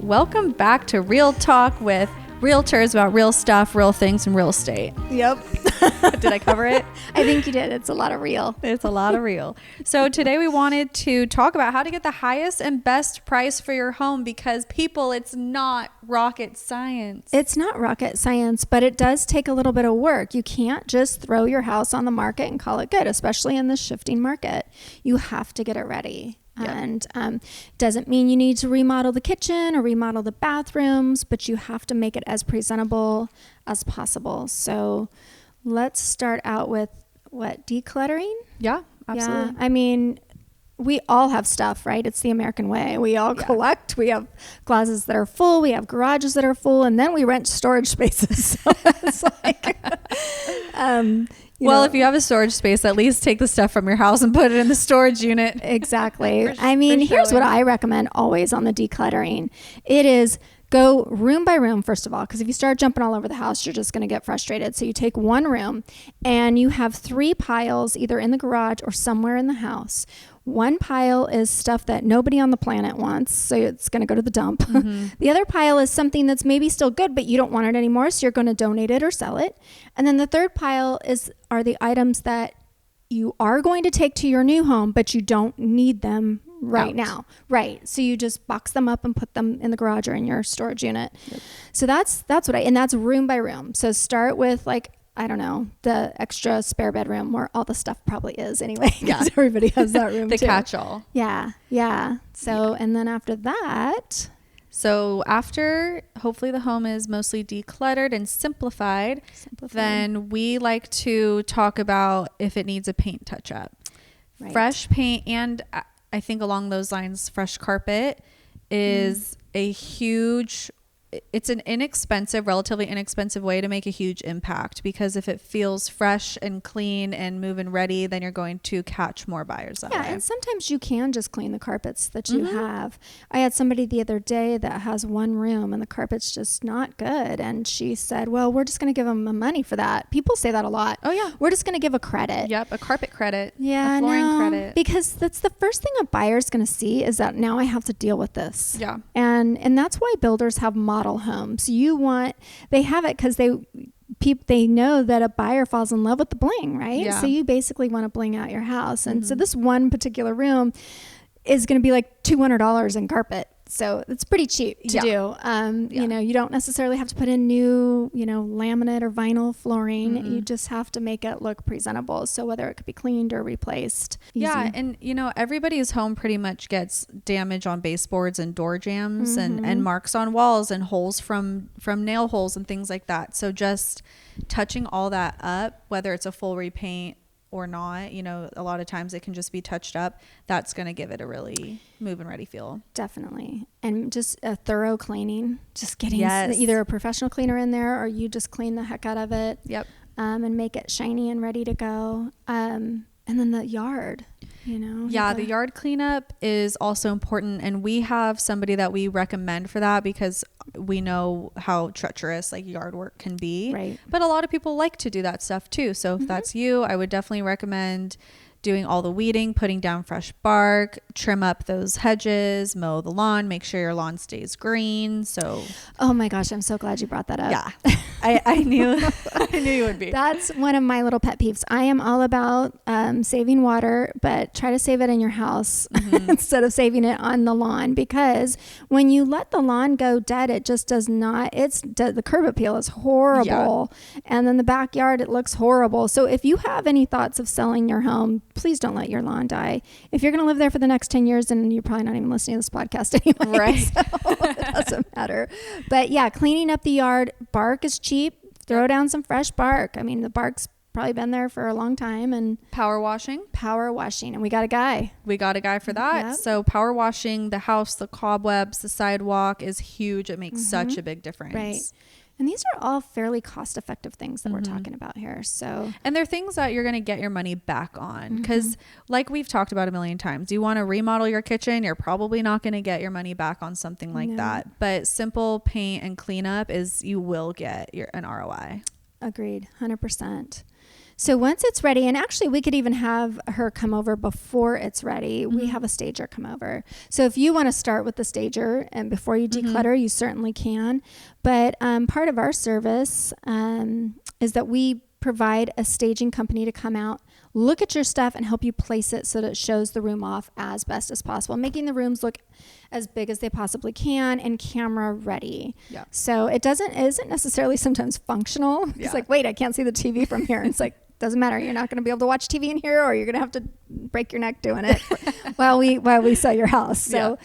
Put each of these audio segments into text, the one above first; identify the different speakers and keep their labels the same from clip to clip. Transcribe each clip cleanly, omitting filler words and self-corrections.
Speaker 1: Welcome back to Real Talk with Realtors, about real stuff, real things, and real estate.
Speaker 2: Yep.
Speaker 1: Did I cover it?
Speaker 2: I think you did. It's a lot of real.
Speaker 1: It's a lot of real. So today we wanted to talk about how to get the highest and best price for your home, because people, it's not rocket science.
Speaker 2: It's not rocket science, but it does take a little bit of work. You can't just throw your house on the market and call it good, especially in this shifting market. You have to get it ready. Yep. And doesn't mean you need to remodel the kitchen or remodel the bathrooms, but you have to make it as presentable as possible. So let's start out with decluttering?
Speaker 1: Yeah, absolutely.
Speaker 2: Yeah, I mean, we all have stuff, right? It's the American way. We all collect. We have closets that are full. We have garages that are full. And then we rent storage spaces. So it's like...
Speaker 1: if you have a storage space, at least take the stuff from your house and put it in the storage unit.
Speaker 2: Exactly. Here's what I recommend always on the decluttering. It is go room by room, first of all, because if you start jumping all over the house, you're just going to get frustrated. So you take one room and you have 3 piles either in the garage or somewhere in the house. One pile is stuff that nobody on the planet wants, so it's going to go to the dump. Mm-hmm. The other pile is something that's maybe still good, but you don't want it anymore, so you're going to donate it or sell it. And then the third pile are the items that you are going to take to your new home, but you don't need them right now. Right. So you just box them up and put them in the garage or in your storage unit. Yep. So that's and that's room by room. So start with the extra spare bedroom where all the stuff probably is anyway. Yeah. Everybody has that room
Speaker 1: the
Speaker 2: too.
Speaker 1: catch-all.
Speaker 2: Yeah. Yeah. So, and then after that.
Speaker 1: So after hopefully the home is mostly decluttered and simplified, then we like to talk about if it needs a paint touch-up. Right. Fresh paint, and I think along those lines, fresh carpet is it's an relatively inexpensive way to make a huge impact, because if it feels fresh and clean and move-in ready, then you're going to catch more buyers that way.
Speaker 2: And sometimes you can just clean the carpets that you have. I had somebody the other day that has one room and the carpet's just not good. And she said, well, we're just going to give them the money for that. People say that a lot. Oh, yeah. We're just going to give a credit.
Speaker 1: Yep, a carpet credit.
Speaker 2: Yeah,
Speaker 1: a flooring credit.
Speaker 2: Because that's the first thing a buyer's going to see is that now I have to deal with this.
Speaker 1: Yeah.
Speaker 2: And that's why builders have model homes. They have it because they know that a buyer falls in love with the bling, right? Yeah. So you basically want to bling out your house. And so this one particular room is going to be like $200 in carpet. So it's pretty cheap to do. You don't necessarily have to put in new, laminate or vinyl flooring. Mm-hmm. You just have to make it look presentable. So whether it could be cleaned or replaced. Easy. Yeah.
Speaker 1: And, everybody's home pretty much gets damage on baseboards and door jams and marks on walls and holes from nail holes and things like that. So just touching all that up, whether it's a full repaint or not, a lot of times it can just be touched up. That's going to give it a really move-in ready feel.
Speaker 2: Definitely. And just a thorough cleaning, just getting either a professional cleaner in there or you just clean the heck out of it. Yep. And make it shiny and ready to go. And then the yard, the yard cleanup
Speaker 1: is also important. And we have somebody that we recommend for that because we know how treacherous yard work can be. Right. But a lot of people like to do that stuff too. So if that's you, I would definitely recommend doing all the weeding, putting down fresh bark, trim up those hedges, mow the lawn, make sure your lawn stays green. So,
Speaker 2: oh my gosh, I'm so glad you brought that up.
Speaker 1: Yeah, I knew you would be.
Speaker 2: That's one of my little pet peeves. I am all about saving water, but try to save it in your house instead of saving it on the lawn, because when you let the lawn go dead, it just does not. The curb appeal is horrible, and then the backyard, it looks horrible. So if you have any thoughts of selling your home, please don't let your lawn die. If you're going to live there for the next 10 years, then you're probably not even listening to this podcast anyway. Right. So it doesn't matter. But yeah, cleaning up the yard. Bark is cheap. Throw down some fresh bark. I mean, the bark's probably been there for a long time. And
Speaker 1: power washing.
Speaker 2: And we got a guy.
Speaker 1: For that. Yep. So power washing the house, the cobwebs, the sidewalk is huge. It makes such a big difference.
Speaker 2: Right. And these are all fairly cost-effective things that we're talking about here. So,
Speaker 1: and they're things that you're going to get your money back on, because like we've talked about a million times, you want to remodel your kitchen, you're probably not going to get your money back on something like that. But simple paint and cleanup you will get an ROI.
Speaker 2: Agreed, 100%. So once it's ready, and actually we could even have her come over before it's ready. We have a stager come over. So if you want to start with the stager and before you declutter, you certainly can. But part of our service is that we provide a staging company to come out, look at your stuff, and help you place it so that it shows the room off as best as possible, making the rooms look as big as they possibly can and camera ready. Yeah. So it isn't necessarily sometimes functional. It's like, wait, I can't see the TV from here. And it's like, doesn't matter. You're not going to be able to watch TV in here, or you're going to have to break your neck doing it while we sell your house. So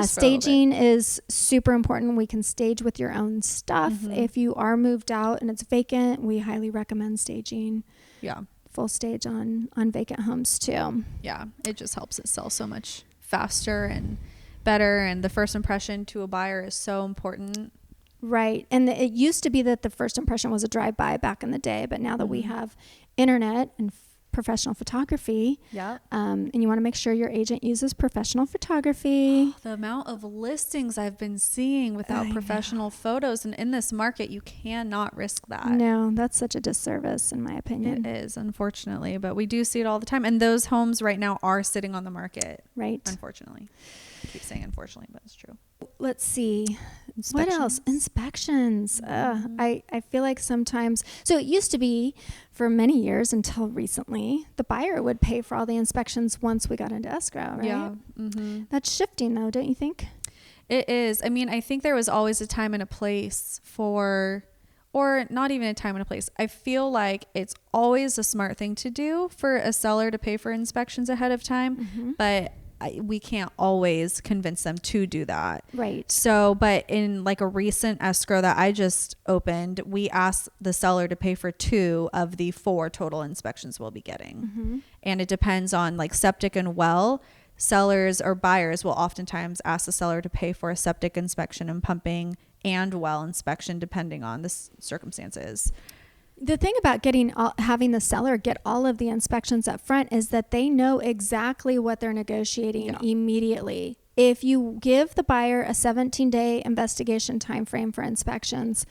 Speaker 2: staging is super important. We can stage with your own stuff. If you are moved out and it's vacant, we highly recommend staging. Yeah. Full stage on vacant homes too.
Speaker 1: Yeah. It just helps it sell so much faster and better. And the first impression to a buyer is so important.
Speaker 2: Right. And it used to be that the first impression was a drive-by back in the day, but now that we have internet and professional photography, and you want to make sure your agent uses professional photography.
Speaker 1: The amount of listings I've been seeing without professional photos, and in this market, you cannot risk that.
Speaker 2: No, that's such a disservice in my opinion.
Speaker 1: It is, unfortunately, but we do see it all the time. And those homes right now are sitting on the market. Right. Unfortunately. I keep saying unfortunately, but it's true.
Speaker 2: Let's see. What else? Inspections. I feel like sometimes, so it used to be for many years until recently, the buyer would pay for all the inspections once we got into escrow, right? Yeah. That's shifting though, don't you think?
Speaker 1: It is. I mean, I think there was always a time and a place for, or not even a time and a place. I feel like it's always a smart thing to do for a seller to pay for inspections ahead of time, but we can't always convince them to do that. Right. So, but in like a recent escrow that I just opened, we asked the seller to pay for 2 of the 4 total inspections we'll be getting. And it depends on like septic and well. Sellers or buyers will oftentimes ask the seller to pay for a septic inspection and pumping and well inspection, depending on the circumstances.
Speaker 2: The thing about having the seller get all of the inspections up front is that they know exactly what they're negotiating immediately. If you give the buyer a 17-day investigation time frame for inspections,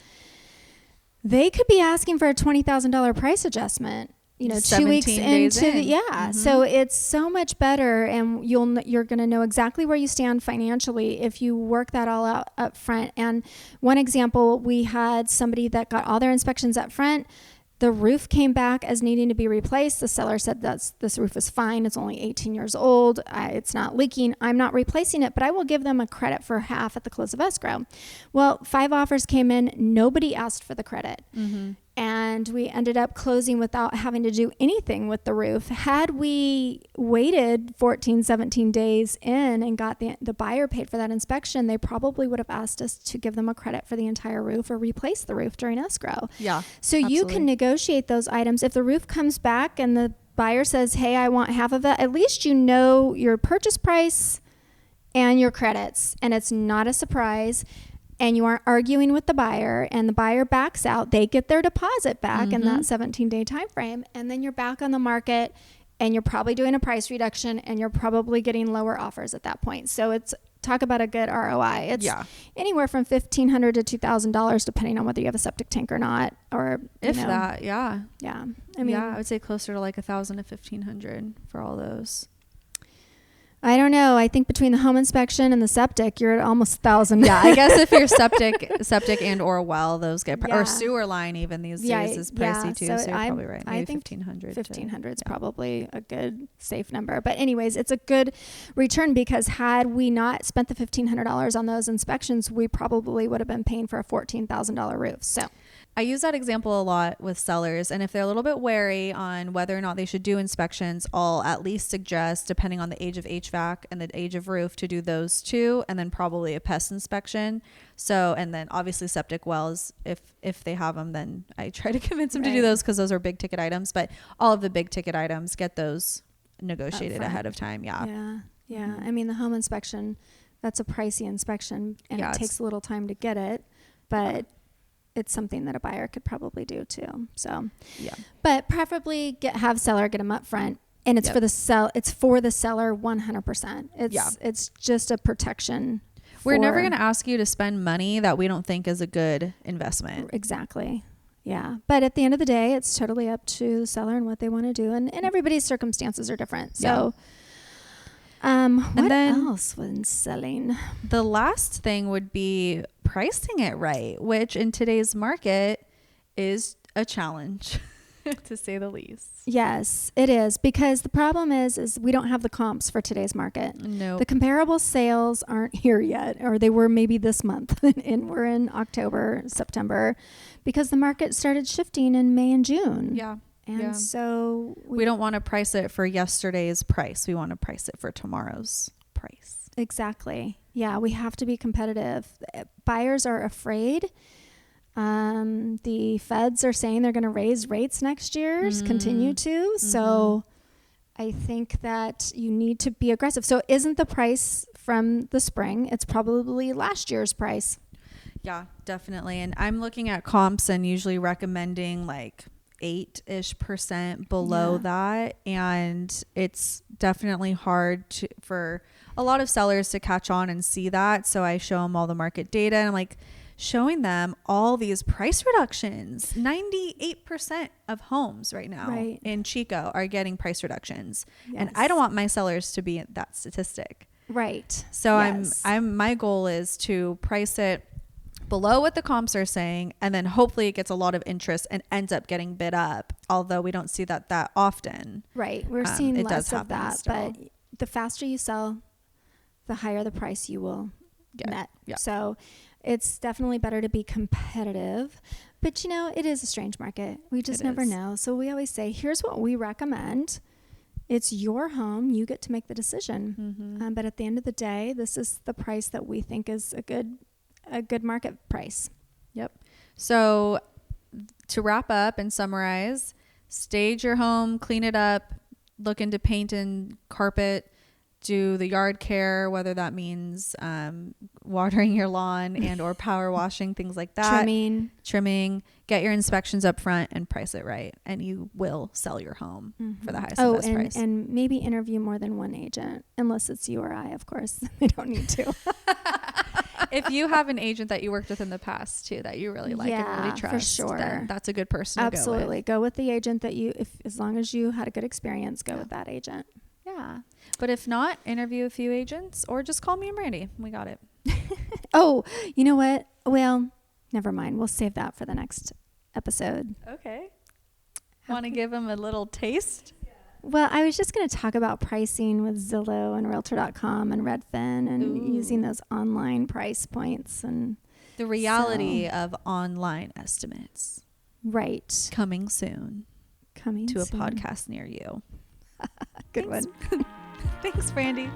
Speaker 2: they could be asking for a $20,000 price adjustment. 2 weeks into so it's so much better, and you're going to know exactly where you stand financially if you work that all out up front. And one example, we had somebody that got all their inspections up front. The roof came back as needing to be replaced. The seller said this roof is fine. It's only 18 years old. It's not leaking. I'm not replacing it, but I will give them a credit for half at the close of escrow. Well, 5 offers came in. Nobody asked for the credit. And we ended up closing without having to do anything with the roof. Had we waited 14, 17 days in and got the buyer paid for that inspection, they probably would have asked us to give them a credit for the entire roof or replace the roof during escrow. Yeah. So absolutely. You can negotiate those items. If the roof comes back and the buyer says, hey, I want half of it, at least you know your purchase price and your credits, and it's not a surprise. And you aren't arguing with the buyer, and the buyer backs out, they get their deposit back in that 17-day time frame, and then you're back on the market, and you're probably doing a price reduction, and you're probably getting lower offers at that point. So talk about a good ROI. It's anywhere from $1,500 to $2,000 depending on whether you have a septic tank or not, or
Speaker 1: that. Yeah.
Speaker 2: I mean,
Speaker 1: I would say closer to like $1,000 to $1,500 for all those.
Speaker 2: I don't know. I think between the home inspection and the septic, you're at almost $1,000.
Speaker 1: Yeah, I guess if you're septic and or well, those get or sewer line even these days is pricey too. So you're probably right. Maybe
Speaker 2: I think
Speaker 1: $1,500.
Speaker 2: $1,500 is probably a good safe number. But anyways, it's a good return, because had we not spent the $1,500 on those inspections, we probably would have been paying for a $14,000 roof. So
Speaker 1: I use that example a lot with sellers, and if they're a little bit wary on whether or not they should do inspections, I'll at least suggest, depending on the age of HVAC and the age of roof, to do those 2, and then probably a pest inspection. So, and then obviously septic wells, if they have them, then I try to convince them to do those, because those are big ticket items. But all of the big ticket items, get those negotiated ahead of time. Yeah.
Speaker 2: I mean, the home inspection, that's a pricey inspection, and it takes a little time to get it, but it's something that a buyer could probably do too. So, but preferably have seller get them up front, and it's for the seller 100%. It's just a protection.
Speaker 1: We're never going to ask you to spend money that we don't think is a good investment.
Speaker 2: Exactly. Yeah. But at the end of the day, it's totally up to the seller and what they want to do. And everybody's circumstances are different. So, what else was selling?
Speaker 1: The last thing would be pricing it right, which in today's market is a challenge. To say the least.
Speaker 2: Yes, it is, because the problem is we don't have the comps for today's market.
Speaker 1: No,
Speaker 2: the comparable sales aren't here yet, or they were maybe this month, and we're in October, September, because the market started shifting in May and June.
Speaker 1: Yeah,
Speaker 2: and so
Speaker 1: we don't want to price it for yesterday's price. We want to price it for tomorrow's price.
Speaker 2: Exactly. Yeah, we have to be competitive. Buyers are afraid. The feds are saying they're going to raise rates next year, continue to. So I think that you need to be aggressive. So isn't the price from the spring? It's probably last year's price.
Speaker 1: Yeah, definitely. And I'm looking at comps and usually recommending like 8-ish% below that. And it's definitely hard for a lot of sellers to catch on and see that. So I show them all the market data and I'm like, showing them all these price reductions. 98% of homes right now in Chico are getting price reductions. Yes. And I don't want my sellers to be that statistic.
Speaker 2: Right.
Speaker 1: So my goal is to price it below what the comps are saying, and then hopefully it gets a lot of interest and ends up getting bid up, although we don't see that often.
Speaker 2: Right. We're seeing less of that, but the faster you sell, the higher the price you will net. Yeah. So it's definitely better to be competitive, but it is a strange market. We just never know. So we always say, here's what we recommend. It's your home. You get to make the decision. But at the end of the day, this is the price that we think is a good market price.
Speaker 1: Yep. So to wrap up and summarize, stage your home, clean it up, look into paint and carpet, do the yard care, whether that means watering your lawn and or power washing, things like that. Trimming, get your inspections up front and price it right. And you will sell your home for the highest and best price.
Speaker 2: And maybe interview more than one agent, unless it's you or I, of course. They don't need to.
Speaker 1: If you have an agent that you worked with in the past too, that you really like and really trust,
Speaker 2: for sure,
Speaker 1: then that's a good person to
Speaker 2: Absolutely.
Speaker 1: go with.
Speaker 2: Go with the agent that as long as you had a good experience, go with that agent.
Speaker 1: Yeah. But if not, interview a few agents or just call me and Brandi. We got it.
Speaker 2: Oh, you know what? Well, never mind. We'll save that for the next episode.
Speaker 1: Okay. Want to give them a little taste?
Speaker 2: Well, I was just going to talk about pricing with Zillow and Realtor.com and Redfin and using those online price points and
Speaker 1: the reality of online estimates.
Speaker 2: Right.
Speaker 1: Coming soon.
Speaker 2: To
Speaker 1: a podcast near you.
Speaker 2: Good one.
Speaker 1: Thanks, Brandi.